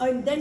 and then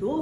2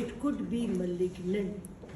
it could be malignant.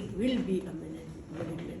it will be a malignant.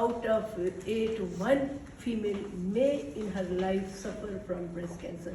out of 8 1 female may in her life suffer from breast cancer.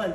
1.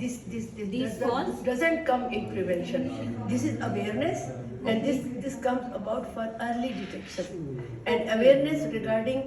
this doesn't come in prevention. This is awareness, and this comes about for early detection and awareness regarding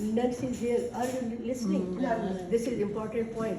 Nurse is here. Are you listening? This is important point.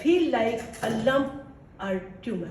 feel like a lump or tumor.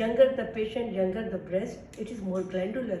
younger the patient, younger the breast, it is more glandular.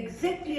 exactly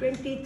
20,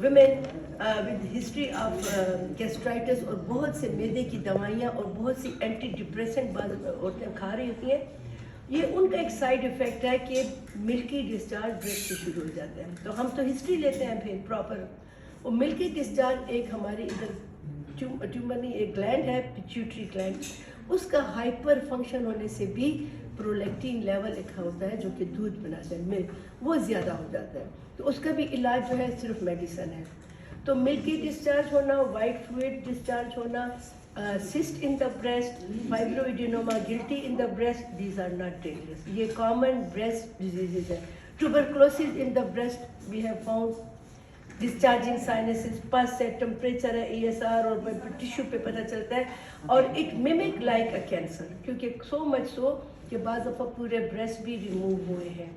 women with history of gastritis اور بہت سے معدے کی دوائیاں اور بہت سی anti depressant بعض عورتیں کھا رہی ہوتی ہیں، یہ ان کا ایک سائیڈ افیکٹ ہے کہ ملکی ڈسچارج بریسٹ سے شروع ہو جاتا ہے. تو ہم تو ہسٹری لیتے ہیں پھر پراپر. اور ملکی ڈسچارج ایک ہماری ادھر ٹیومر نہیں، ایک گلینڈ ہے پیچیوٹری گلینڈ، اس کا ہائپر فنکشن ہونے سے بھی پرولیکٹین لیول ایک ہوتا ہے جو کہ دودھ بناتا ہے، ملک، وہ زیادہ ہو جاتا ہے. تو اس کا بھی علاج جو ہے صرف میڈیسن ہے. تو ملکی ڈسچارج ہونا، وائٹ فلوئڈ ڈسچارج ہونا، cyst in the breast, fibroadenoma, گلٹی in the breast, these are not dangerous. یہ کامن بریسٹ ڈیزیزز ہیں. Tuberculosis in the breast we have found, discharging sinuses, pus ہے، ٹمپریچر ہے، ESR اور tissue پہ پتہ چلتا ہے. اور it mimic like a cancer, کیونکہ سو مچ سو کہ بعض دفعہ پورے بریسٹ بھی ریموو ہوئے ہیں.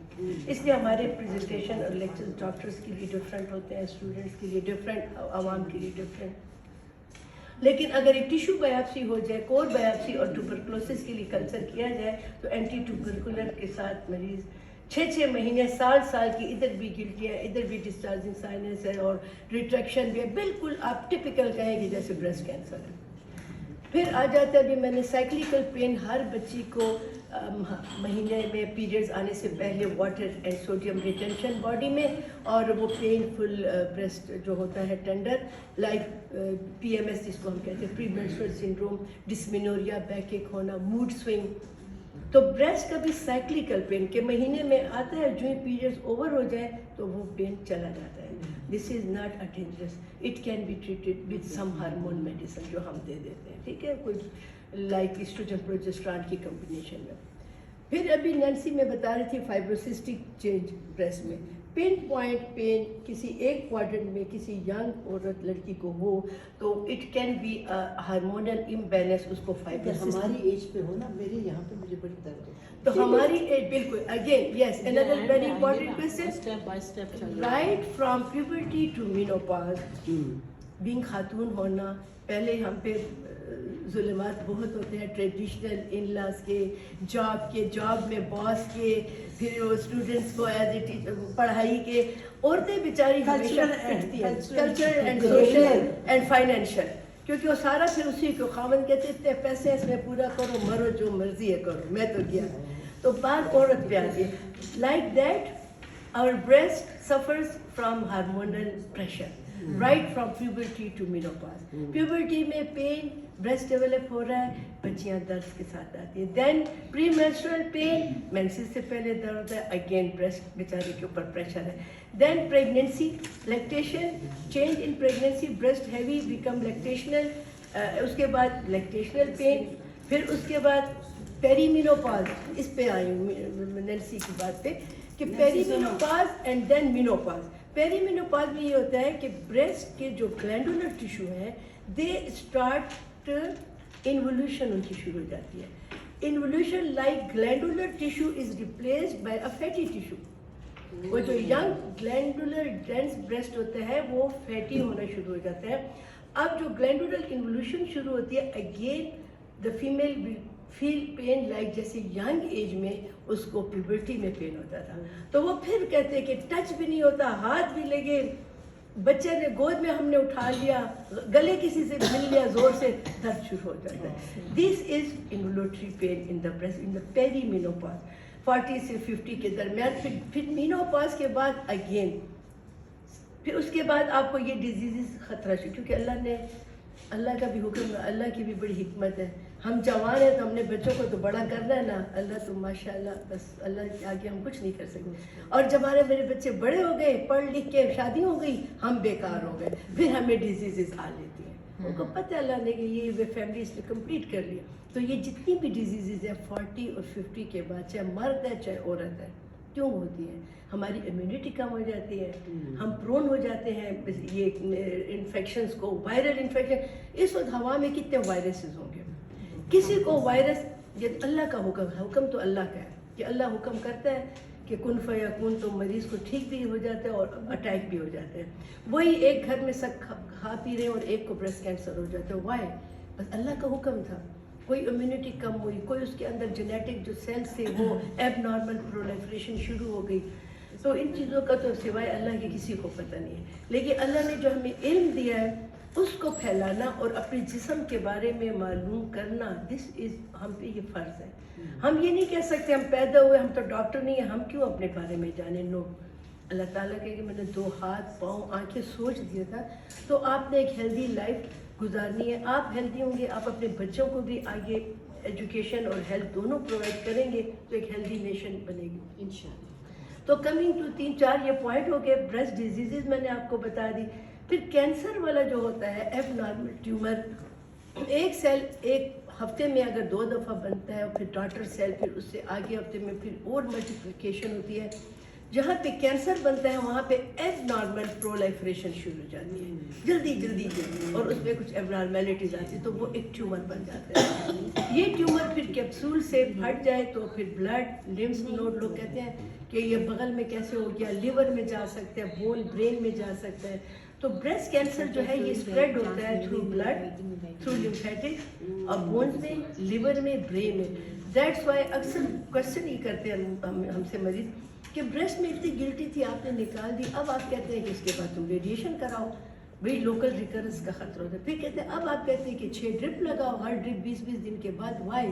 اس لیے ہمارے پریزنٹیشن اور لیکچر ڈاکٹرس کے لیے ڈفرینٹ ہوتے ہیں، اسٹوڈنٹس کے لیے ڈفرینٹ، عوام کے لیے ڈفرینٹ. لیکن اگر ایک ٹیشو بایوپسی ہو جائے، کور بایوپسی اور ٹوبرکلوسس کے لیے کلچر کیا جائے تو اینٹی ٹوبرکولر کے ساتھ مریض 6 مہینے، سال کی، ادھر بھی گلٹی ہے، ادھر بھی ڈسچارجنگ سائنس ہے اور ریٹریکشن بھی ہے، بالکل آپ ٹپیکل کہیں گے جیسے بریسٹ کینسر ہے. پھر آ جاتا ہے ابھی میں نے سائیکلیکل پین. ہر بچی کو مہینے میں پیریڈز آنے سے پہلے water and sodium retention body میں، اور وہ پین فل بریسٹ جو ہوتا ہے ٹینڈر، لائک PMS جس کو ہم کہتے ہیں، پری مینسٹرل سنڈروم، ڈسمینوریا، بیک ایک ہونا، موڈ سوئنگ. تو بریسٹ کا بھی سائیکلیکل پین کہ مہینے میں آتا ہے، جو ہی پیریڈز اوور ہو جائے تو وہ پین چلا جاتا ہے. This is not a dangerous, it can be treated with some hormone medicine جو ہم دے دیتے ہیں، ٹھیک ہے، کچھ لائک ایسٹروجن پروجسٹران کی کمبینیشن میں. پھر ابھی نینسی میں بتا رہی تھی فائبروسسٹک چینج بریسٹ میں، پن پوائنٹ پین کسی ایک کوارٹرنٹ میں کسی ینگ عورت لڑکی کو ہو تو it can be hormonal imbalance, اس کو فائبروسسٹک. ہماری ایج پہ ہو نا، میرے یہاں پہ مجھے بڑی درد ہے. تو ہماری ایج بالکل again yes another very important question. Step by step چل right from puberty to menopause, being خاتون ہونا، پہلے ہم پہ ظلمات بہت ہوتے ہیں، ٹریڈیشنل ان لاز کے، جاب میں باس کے، پھر وہ اسٹوڈنٹس کو ایز اے ٹیچر پڑھائی کے، عورتیں بیچاری ہمیشہ پٹتی ہیں، cultural and social and financial, کیونکہ وہ سارا پھر اسی کو خاوند کہتے اتنے پیسے اس میں پورا کرو، مرو جو مرضی ہے کرو، میں تو کیا. تو بعد عورت پہ آتی ہے. Like that our breast suffers from hormonal pressure right from puberty to menopause. Puberty میں pain breast develop ہو رہا ہے، بچیاں درد کے ساتھ آتی ہیں. then premenstrual pain، menses سے پہلے درد ہے، again breast بیچارے کے اوپر pressure ہے. then pregnancy، lactation، change in pregnancy، breast heavy become lactational، اس کے بعد lactational pain. پھر اس کے بعد پیریمینوپاز. اس پہ آئی ہوں نینسی کی بات پہ کہ پیریمینوپاز اینڈ دین مینوپاز. پیریمینوپاز میں یہ ہوتا ہے کہ بریسٹ کے جو گلینڈولر ٹیشو ہیں دے اسٹارٹ انولیوشن، ان کی شروع ہو جاتی ہے. Involution like glandular tissue is replaced by a fatty tissue. وہ جو ینگ گلینڈولر ڈینس بریسٹ ہوتا ہے وہ فیٹی ہونا شروع ہو جاتا ہے. اب جو گلینڈولر انولیوشن شروع ہوتی ہے again the female will feel pain like جیسے ینگ ایج میں اس کو پیوبرٹی میں پین ہوتا تھا. تو وہ پھر کہتے کہ ٹچ بھی نہیں ہوتا، ہاتھ بھی لگے، بچے نے گود میں ہم نے اٹھا لیا، گلے کسی سے مل لیا زور سے، درد شروع ہو جاتا ہے. This is ovulatory pain in the breast in the perimenopause 40 سے 50 کے درمیان. پھر مینوپاز کے بعد اگین پھر اس کے بعد آپ کو یہ ڈیزیز خطرہ سے، کیونکہ اللہ کا بھی حکم ہے، اللہ کی بھی بڑی حکمت ہے. ہم جوان ہیں تو ہم نے بچوں کو تو بڑا کرنا ہے نا، اللہ تو ماشاء اللہ، بس اللہ کے آگے ہم کچھ نہیں کر سکتے. اور جب میرے بچے بڑے ہو گئے، پڑھ لکھ کے شادی ہو گئی، ہم بیکار ہو گئے، پھر ہمیں ڈیزیزز آ لیتی ہیں. ان کو پتہ ہے اللہ نے کہ یہ فیملی اس نے کمپلیٹ کر لیا. تو یہ جتنی بھی ڈیزیزز ہیں 40 اور 50 کے بعد، چاہے مرد ہے چاہے عورت ہے، کیوں ہوتی ہیں؟ ہماری امیونٹی کم ہو جاتی ہے، ہم پرون ہو جاتے ہیں یہ انفیکشنز کو، وائرل انفیکشن. اس وقت ہوا میں کتنے وائرسز ہوں گے، کسی کو وائرس، یہ اللہ کا حکم ہے، حکم تو اللہ کا ہے کہ اللہ حکم کرتا ہے کہ کن فیکون، تو مریض کو ٹھیک بھی ہو جاتا ہے اور اٹیک بھی ہو جاتا ہے. وہی ایک گھر میں سب کھا پی رہے ہیں اور ایک کو بریسٹ کینسر ہو جاتا ہے. وائی؟ بس اللہ کا حکم تھا. کوئی امیونٹی کم ہوئی، کوئی اس کے اندر جینیٹک جو سیلز تھے وہ ایب نارمل پرولیفریشن شروع ہو گئی. تو ان چیزوں کا تو سوائے اللہ کے کسی کو پتہ نہیں ہے، لیکن اللہ نے جو ہمیں علم دیا ہے اس کو پھیلانا اور اپنے جسم کے بارے میں معلوم کرنا، دس از ہم پہ یہ فرض ہے. ہم یہ نہیں کہہ سکتے ہم پیدا ہوئے ہم تو ڈاکٹر نہیں ہیں، ہم کیوں اپنے بارے میں جانیں. نو، اللہ تعالیٰ کہ میں نے 2 ہاتھ پاؤں آنکھیں سوچ دیا تھا، تو آپ نے ایک ہیلدی لائف گزارنی ہے. آپ ہیلدی ہوں گے، آپ اپنے بچوں کو بھی آگے ایجوکیشن اور ہیلتھ دونوں پرووائڈ کریں گے تو ایک ہیلدی نیشن بنے گی انشاءاللہ. تو کمنگ ٹو 3-4 یہ پوائنٹ ہو گئے. بریسٹ ڈیزیزز میں نے آپ کو بتا دی. پھر کینسر والا جو ہوتا ہے ایب نارمل ٹیومر، ایک سیل ایک ہفتے میں اگر 2 دفعہ بنتا ہے اور پھر ڈاٹر سیل پھر اس سے آگے ہفتے میں پھر اور ملٹیپلیکیشن ہوتی ہے. جہاں پہ کینسر بنتا ہے وہاں پہ ایب نارمل پرولائفریشن شروع ہو جاتی ہے، جلدی اور اس میں کچھ ایب نارمیلٹیز آتی ہے تو وہ ایک ٹیومر بن جاتا ہے. یہ ٹیومر پھر کیپسول سے پھٹ جائے تو پھر بلڈ لمف نوڈ، لوگ کہتے ہیں کہ یہ بغل میں کیسے ہو گیا، لیور میں جا سکتا ہے، بون برین میں جا سکتا ہے. تو بریسٹ کینسر جو ہے یہ اسپریڈ ہوتا ہے تھرو بلڈ، تھرو لمفیٹک اور بونز میں، لیور میں، برین میں. دیٹس وائی اکثر کوشچن یہ کرتے ہیں ہم سے مریض کہ بریسٹ میں اتنی گلٹی تھی آپ نے نکال دی، اب آپ کہتے ہیں کہ اس کے بعد تم ریڈیشن کراؤ، بھئی لوکل ریکرنس کا خطرہ ہوتا ہے. پھر کہتے ہیں اب آپ کہتے ہیں کہ 6 ڈرپ لگاؤ، ہر ڈرپ 20 دن کے بعد. وائی؟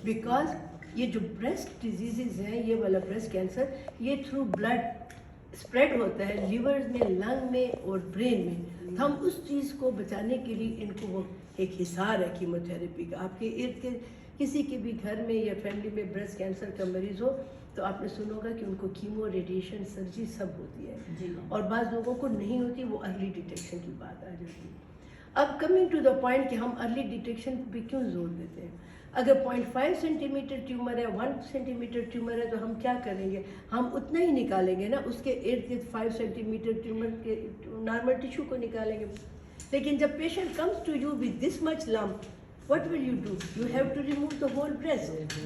بیکاز یہ جو بریسٹ ڈیزیزز ہیں، یہ والا بریسٹ کینسر یہ تھرو بلڈ اسپریڈ ہوتا ہے، لیور میں، لنگ میں اور برین میں. ہم اس چیز کو بچانے کے لیے ان کو وہ ایک حصار ہے کیموتھیراپی کا. آپ کے ارد گرد کسی کے بھی گھر میں یا فیملی میں بریسٹ کینسر کا مریض ہو تو آپ نے سنا ہوگا کہ ان کو کیمو، ریڈیشن، سرجری سب ہوتی ہے، اور بعض لوگوں کو نہیں ہوتی. وہ ارلی ڈیٹیکشن کی بات آ جاتی ہے. اب کمنگ ٹو دا پوائنٹ کہ ہم ارلی ڈیٹیکشن پہ کیوں زور دیتے ہیں. اگر 0.5 سینٹی میٹر ٹیومر ہے، 1 سینٹی میٹر ٹیومر ہے تو ہم کیا کریں گے؟ ہم اتنا ہی نکالیں گے نا، اس کے ارد گرد 5 سینٹی میٹر ٹیومر کے نارمل ٹیشو کو نکالیں گے. لیکن جب patient comes to you with this much lump, what will you do? You have to remove the whole breast.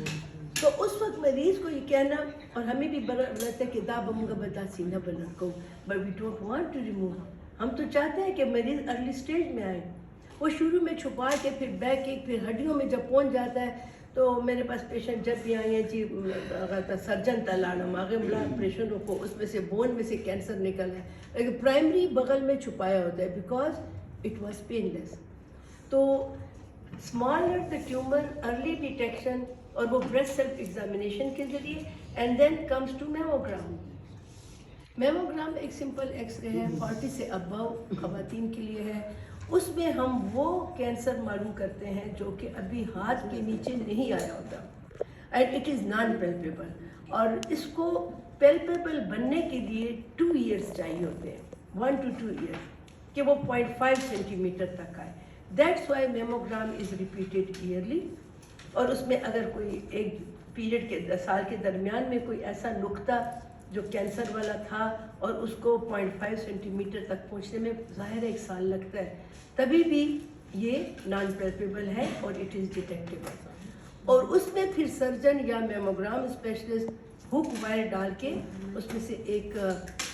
تو اس وقت مریض کو یہ کہنا، اور ہمیں بھی بڑا لگتا ہے کہ دا بمگا بتا سینہ بلند کو، but we don't want to remove. ہم تو چاہتے ہیں کہ مریض ارلی سٹیج میں آئے. وہ شروع میں چھپا کے پھر بیک ایک پھر ہڈیوں میں جب پہنچ جاتا ہے تو میرے پاس پیشنٹ جب بھی آئے ہیں جی سرجن تلانا آگے بلا آپریشن رکھو، اس میں سے بون میں سے کینسر نکل ہے، لیکن پرائمری بغل میں چھپایا ہوتا ہے because it was painless. تو smaller the tumour, early detection اور وہ بریسٹ سیلف ایگزامینیشن کے ذریعے. And then comes to mammogram. Mammogram ایک سمپل ایکس رے ہے، 40 سے ابو خواتین کے لیے ہے. اس میں ہم وہ کینسر معلوم کرتے ہیں جو کہ ابھی ہاتھ کے نیچے نہیں آیا ہوتا، اینڈ اٹ از نان پیلپیبل. اور اس کو پیلپیبل بننے کے لیے 2 ایئرس چاہیے ہوتے ہیں، 1 to 2 ایئرس کہ وہ 0.5 سینٹی میٹر تک آئے. That's why mammogram is repeated yearly. اور اس میں اگر کوئی ایک پیریڈ کے سال کے درمیان میں کوئی ایسا نقطہ جو کینسر والا تھا اور اس کو 0.5 سینٹی میٹر تک پہنچنے میں ظاہر 1 سال لگتا ہے، تبھی بھی یہ نان پیلپیبل ہے اور اٹ از ڈیٹیکٹیبل. اور اس میں پھر سرجن یا میموگرام اسپیشلسٹ ہک وائر ڈال کے اس میں سے ایک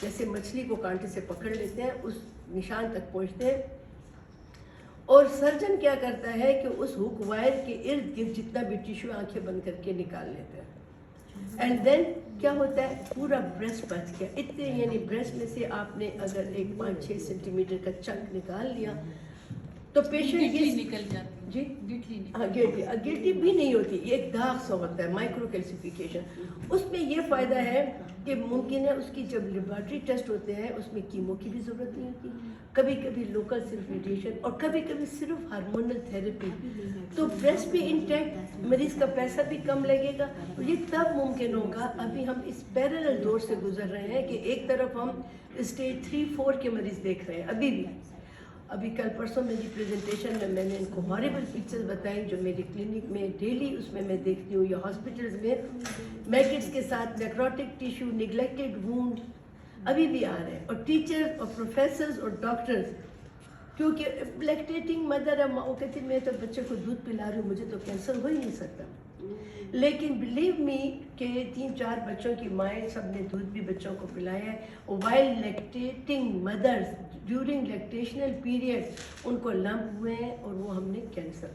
جیسے مچھلی کو کانٹے سے پکڑ لیتے ہیں، اس نشان تک پہنچتے ہیں. اور سرجن کیا کرتا ہے کہ اس ہک وائر کے ارد گرد جتنا بھی ٹیشو آنکھیں بند کر کے نکال لیتے ہیں. اینڈ دین کیا ہوتا ہے، پورا بریسٹ بچ گیا. اتنے یعنی بریسٹ میں سے آپ نے اگر ایک 5-6 سینٹی میٹر کا چنک نکال لیا تو پیشنٹ نکل جاتی جی گٹھلی گلٹی بھی نہیں ہوتی، یہ ایک داغ سا ہوتا ہے، مائکرو کیلسیفیکیشن. اس میں یہ فائدہ ہے کہ ممکن ہے اس کی جب لیبارٹری ٹیسٹ ہوتے ہیں اس میں کیمو کی بھی ضرورت نہیں ہوتی، کبھی کبھی لوکل صرف ریڈیشن اور کبھی کبھی صرف ہارمونل تھیراپی. تو بریسٹ بھی انٹیکٹ، مریض کا پیسہ بھی کم لگے گا. یہ تب ممکن ہوگا. ابھی ہم اس پیرلل دور سے گزر رہے ہیں کہ ایک طرف ہم اسٹیج 3-4 کے مریض دیکھ رہے ہیں. ابھی کل پرسوں میری پریزنٹیشن میں نے ان کو ہارریبل پکچرز بتائیں جو میری کلینک میں ڈیلی اس میں دیکھتی ہوں، یا ہاسپٹلز میں میگٹس کے ساتھ نیکروٹک ٹیشو، نگلیکٹڈ وونڈ ابھی بھی آ رہے ہیں. اور ٹیچرز اور پروفیسرز اور ڈاکٹرز، کیونکہ لیکٹیٹنگ مدر ہے، وہ کہتی میں تو بچے کو دودھ پلا رہی ہوں، مجھے تو کینسر ہو ہی نہیں سکتا. لیکن بلیو می کہ 3-4 بچوں کی مائیں سب نے دودھ بھی بچوں کو پلایا ہے. While lactating mothers during lactational period ان کو لمپ ہوئے ہیں اور وہ ہم نے کینسر.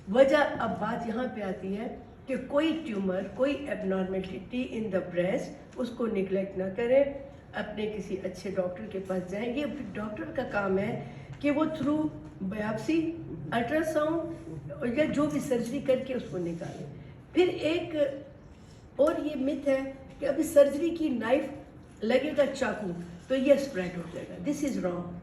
وجہ اب بات یہاں پہ آتی ہے کہ کوئی ٹیومر کوئی ایبنارملٹی ان دا بریسٹ اس کو نگلیکٹ نہ کریں, اپنے کسی اچھے ڈاکٹر کے پاس جائیں. یہ ڈاکٹر کا کام ہے کہ وہ تھرو بایوپسی, الٹرا ساؤنڈ یا جو بھی سرجری کر کے اس کو نکالیں. پھر ایک اور یہ مت ہے کہ ابھی سرجری کی نائف لگے گا چاقو تو یہ اسپریڈ ہو جائے گا. دس از رانگ.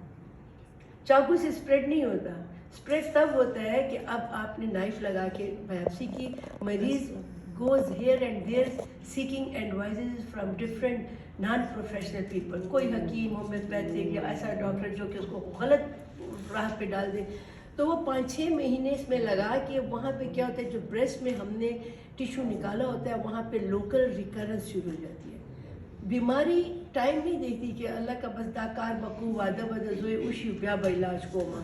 چاقو سے اسپریڈ نہیں ہوتا. اسپریڈ تب ہوتا ہے کہ اب آپ نے نائف لگا کے بایوپسی کی, مریض goes here and there seeking advices from different non-professional people. کوئی حکیم, ہومیوپیتھک یا ایسا ڈاکٹر جو کہ اس کو غلط راہ پہ ڈال دے, تو وہ 5-6 مہینے اس میں لگا کہ وہاں پہ کیا ہوتا ہے, جو بریسٹ میں ہم نے ٹیشو نکالا ہوتا ہے وہاں پہ لوکل ریکرنس شروع ہو جاتی ہے. بیماری ٹائم نہیں دیتی کہ اللہ کا بس دا کار بکو وادا بدا زوئے اوشی بیا با علاج کو ماں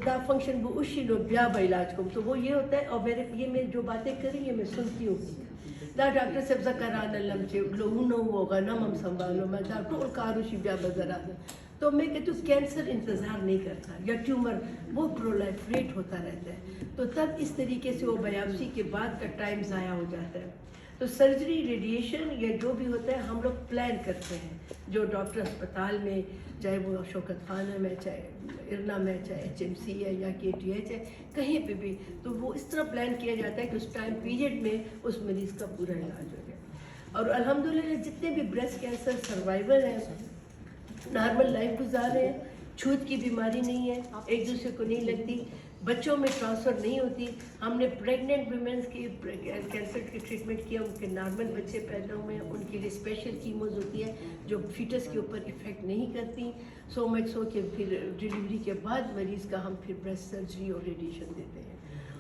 دا فنکشن وہ اوشی لو بیا با علاج کو. تو وہ یہ ہوتا ہے, اور میں جو باتیں کری یہ میں سنتی ہوں. دا ڈاکٹر صاحب زکران علم چھے لہونو ہوگا نم ہم سنبھالو میں دا ٹول کاروشی بیا بزرا. تو میں کہتی ہوں کینسر انتظار نہیں کرتا, یا ٹیومر وہ پرولیفریٹ ہوتا رہتا ہے. تو تب اس طریقے سے وہ بایوپسی کے بعد کا ٹائم ضائع ہو جاتا ہے. تو سرجری, ریڈیشن یا جو بھی ہوتا ہے ہم لوگ پلان کرتے ہیں. جو ڈاکٹر اسپتال میں, چاہے وہ شوکت خانہ میں, چاہے ارنا میں, چاہے HMC ہے یا KTH ہے, کہیں پہ بھی, تو وہ اس طرح پلان کیا جاتا ہے کہ اس ٹائم پیریڈ میں اس مریض کا پورا علاج ہو جائے. اور الحمدللہ جتنے بھی بریسٹ کینسر سروائیور ہیں نارمل لائف گزار رہے ہیں. چھوت کی بیماری نہیں ہے, ایک دوسرے کو نہیں لگتی, بچوں میں ٹرانسفر نہیں ہوتی. ہم نے پریگننٹ ویمنس کی کینسر کی ٹریٹمنٹ کیا, ان کے نارمل بچے پیدا ہوئے ہیں, ان کے لیے اسپیشل کیموز ہوتی ہے جو فیٹس کے اوپر افیکٹ نہیں کرتی. سو مچ سو کہ پھر ڈیلیوری کے بعد مریض کا ہم پھر بریسٹ سرجری اور ریڈیشن دیتے ہیں.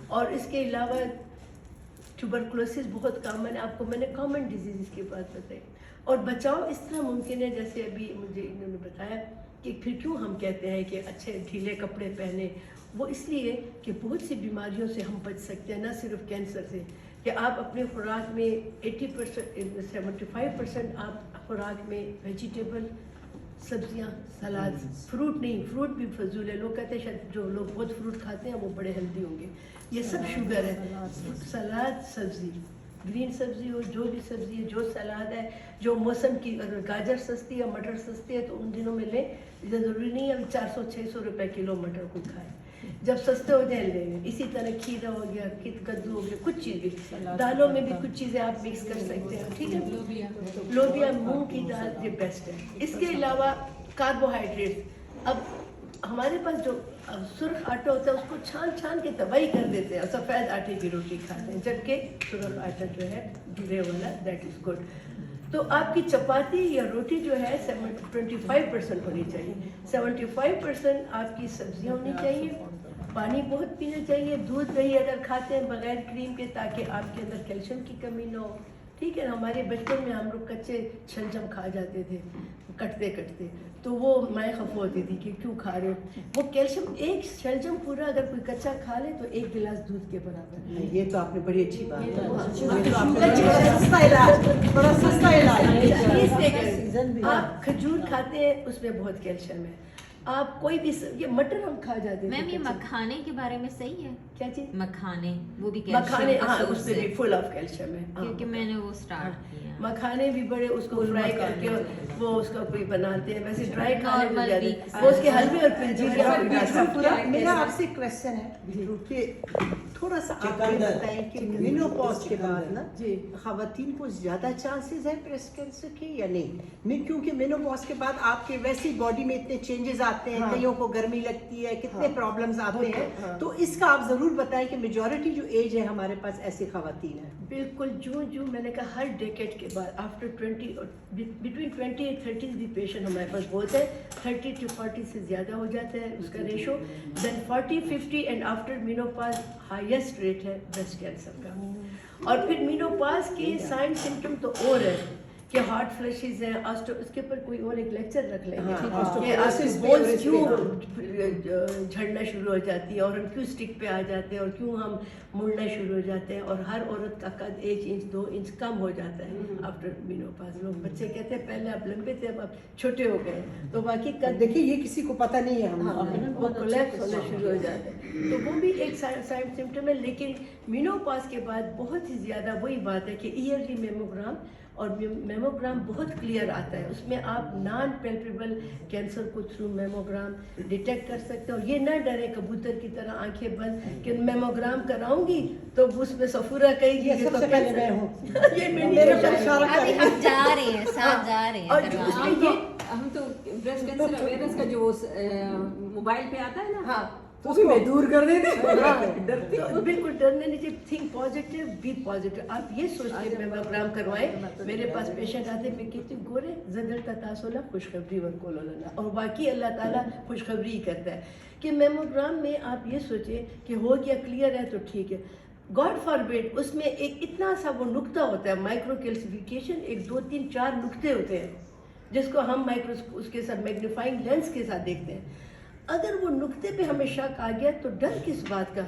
اور اس کے علاوہ ٹیوبرکلوسس بہت کامن ہے, آپ کو میں نے کامن ڈیزیز کی بات بتائی. اور بچاؤ اس طرح ممکن ہے, جیسے ابھی مجھے انہوں نے بتایا کہ پھر کیوں ہم کہتے ہیں کہ اچھے ڈھیلے کپڑے پہنے. وہ اس لیے کہ بہت سی بیماریوں سے ہم بچ سکتے ہیں, نہ صرف کینسر سے. کہ آپ اپنے خوراک میں 80% 75% آپ خوراک میں ویجیٹیبل, سبزیاں, سلاد, فروٹ نہیں, فروٹ بھی فضول ہے. لوگ کہتے ہیں شاید جو لوگ بہت فروٹ کھاتے ہیں وہ بڑے ہیلدی ہوں گے. یہ سب شوگر ہے. سلاد, سبزی, گرین سبزی ہو, جو بھی سبزی ہے, جو سلاد ہے, جو موسم کی, اگر گاجر سستی ہے, مٹر سستی ہے تو ان دنوں میں لیں. ضروری نہیں ہے ہم 400-600 روپے کلو مٹر کو کھائیں. جب سستے ہو جائیں لیں گے. اسی طرح کھیرا ہو گیا, کدو ہو گیا, کچھ چیزیں, دالوں میں بھی کچھ چیزیں آپ مکس کر سکتے ہیں. ٹھیک ہے, لوبیا, مونگ کی دال یہ بیسٹ ہے. اس کے علاوہ کاربوہائیڈریٹ, اب ہمارے پاس جو سرخ آٹا ہوتا ہے اس کو چھان کے تباہی کر دیتے ہیں, اور سفید آٹے کی روٹی کھاتے ہیں, جبکہ سرخ آٹا جو ہے گرے والا دیٹ از گڈ. تو آپ کی چپاتی یا روٹی جو ہے 25% ہونی چاہیے. 75% آپ کی سبزیاں ہونی چاہیے, پانی بہت پینا چاہیے, دودھ دہی اگر کھاتے ہیں بغیر کریم کے تاکہ آپ کے اندر کیلشیم کی کمی نہ ہو. ٹھیک ہے, ہمارے بچپن میں ہم لوگ کچے شلجم کھا جاتے تھے کٹتے کٹتے, تو وہ میں خفا ہوتی تھی کہ کیوں کھا رہے ہو. وہ کیلشیم, ایک شلجم پورا اگر کوئی کچا کھا لے تو 1 گلاس دودھ کے برابر ہے. یہ تو آپ نے بڑی اچھی بات بڑا سستا علاج. آپ کھجور کھاتے ہیں اس میں بہت کیلشیم ہے. آپ کوئی بھی یہ مٹر ہم کھا جاتے ہیں. میم یہ مکھانے کے بارے میں صحیح ہے؟ کیا چیز؟ مکھانے, وہ بھی مکھانے, ہاں اس میں بھی فل آف کیلشیم ہے. کیونکہ میں نے وہ سٹارٹ کیا. مکھانے بھی بڑے, اس کو فرائی کر کے وہ اس کا کوئی بناتے ہیں, ویسے ڈرائی کھانے میں زیادہ وہ اس کے حلوے اور پنجیری. میرا آپ سے کویسچن ہے کہ تھوڑا سا آپ بتائیں کہ مینوپاز کے بعد نا خواتین کو زیادہ چانسز ہیں بریسٹ کینسر کے یا نہیں؟ میں کیونکہ مینوپاز کے بعد آپ کے ویسی باڈی میں اتنے چینجز آتے ہیں, کئیوں کو گرمی لگتی ہے, کتنے پرابلمز آتے ہیں, تو اس کا آپ ضرور بتائیں کہ میجورٹی جو ایج ہے ہمارے پاس ایسی خواتین ہیں. بالکل, جو میں نے کہا ہر ڈیکیڈ کے بعد آفٹر 20 بٹوین 20 اور 30 بھی پیشنٹ ہمارے پاس بہت ہے. 30 to 40 سے زیادہ ہو جاتا ہے اس کا ratio. Then 40-50 and after menopause highest rate ہے بریسٹ کینسر کا. اور پھر مینوپاز کے سائن سمٹم تو اور ہے کہ ہارٹ فلشز ہیں اس کے اوپر کوئی اور ایک لیکچر رکھ لیں گے ہاں، کہ osteoporosis پہ، بونز اور اس کیوں پہ، جھڑنا شروع ہو جاتی ہے اور ہم کیوں اسٹک پہ آ جاتے ہیں اور کیوں ہم مڑنا شروع ہو جاتے ہیں، اور ہر عورت کا قد 1 انچ 2 انچ کم ہو جاتا ہے آفٹر مینوپاز. لوگ بچے کہتے ہیں پہلے آپ لمبے تھے اب آپ چھوٹے ہو گئے، تو باقی قد دیکھیے یہ کسی کو پتہ نہیں ہے. ہم وہ کولیپس ہونا شروع ہو جاتا ہے، تو وہ بھی ایک سمٹم ہے. لیکن مینوپاز کے بعد بہت ہی زیادہ وہی بات ہے کہ ایئرلی میموگرام، اور میموگرام بہت کلیئر آتا ہے، اس میں آپ نان پیلپیبل کینسر کو تھرو میموگرام ڈیٹیکٹ کر سکتے ہیں. اور یہ نہ ڈرے کبوتر کی طرح آنکھیں بند کہ میموگرام کراؤں گی تو اس میں سفورہ کہے گی یہ سب سے پہلے میں ہوں. یہ میں میرے نہیں پر اشارہ کر ابھی ہم جا رہے ہیں، ساتھ جا رہے ہیں اور جو اس کروانے. میں یہ ہم تو بریسٹ کینسر اویئرنیس کا جو موبائل پہ آتا ہے نا، ہاں اس کو میں دور کر دیتے تو بالکل ڈرنے نہیں چاہیے. Think positive, be positive. آپ یہ سوچ کے میموگرام کروائیں. میرے پاس پیشنٹ آتے میں کہتی ہوں گورے زدر تاسولا خوشخبری ورکولو لنا، اور باقی اللہ تعالیٰ خوشخبری ہی کرتا ہے کہ میموگرام میں آپ یہ سوچیں کہ ہو گیا کلیئر ہے تو ٹھیک ہے. گاڈ فاربیڈ اس میں ایک اتنا سا وہ نقطہ ہوتا ہے مائکرو کیلسیفیکیشن، 1 2 3 4 نقطے ہوتے ہیں جس کو ہم اس کے ساتھ میگنیفائنگ لینس کے ساتھ دیکھتے ہیں. اگر وہ نقطے پہ ہمیں شک آ گیا تو ڈر کس بات کا؟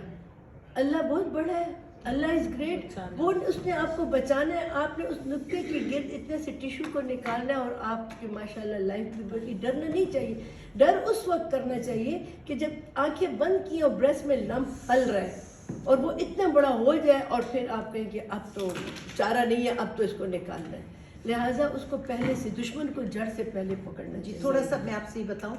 اللہ بہت بڑا ہے، اللہ از گریٹ. وہ اس نے آپ کو بچانا ہے. آپ نے اس نقطے کے گرد اتنے سے ٹیشو کو نکالنا ہے اور آپ کی ماشاءاللہ لائف بھی بڑی. ڈرنا نہیں چاہیے. ڈر اس وقت کرنا چاہیے کہ جب آنکھیں بند کی اور بریسٹ میں لمپ پھل رہا ہے اور وہ اتنا بڑا ہو جائے اور پھر آپ کہیں کہ اب تو چارہ نہیں ہے، اب تو اس کو نکالنا ہے. لہٰذا اس کو پہلے سے دشمن کو جڑ سے پہلے پکڑنا چاہیے. تھوڑا سا میں آپ سے یہ بتاؤں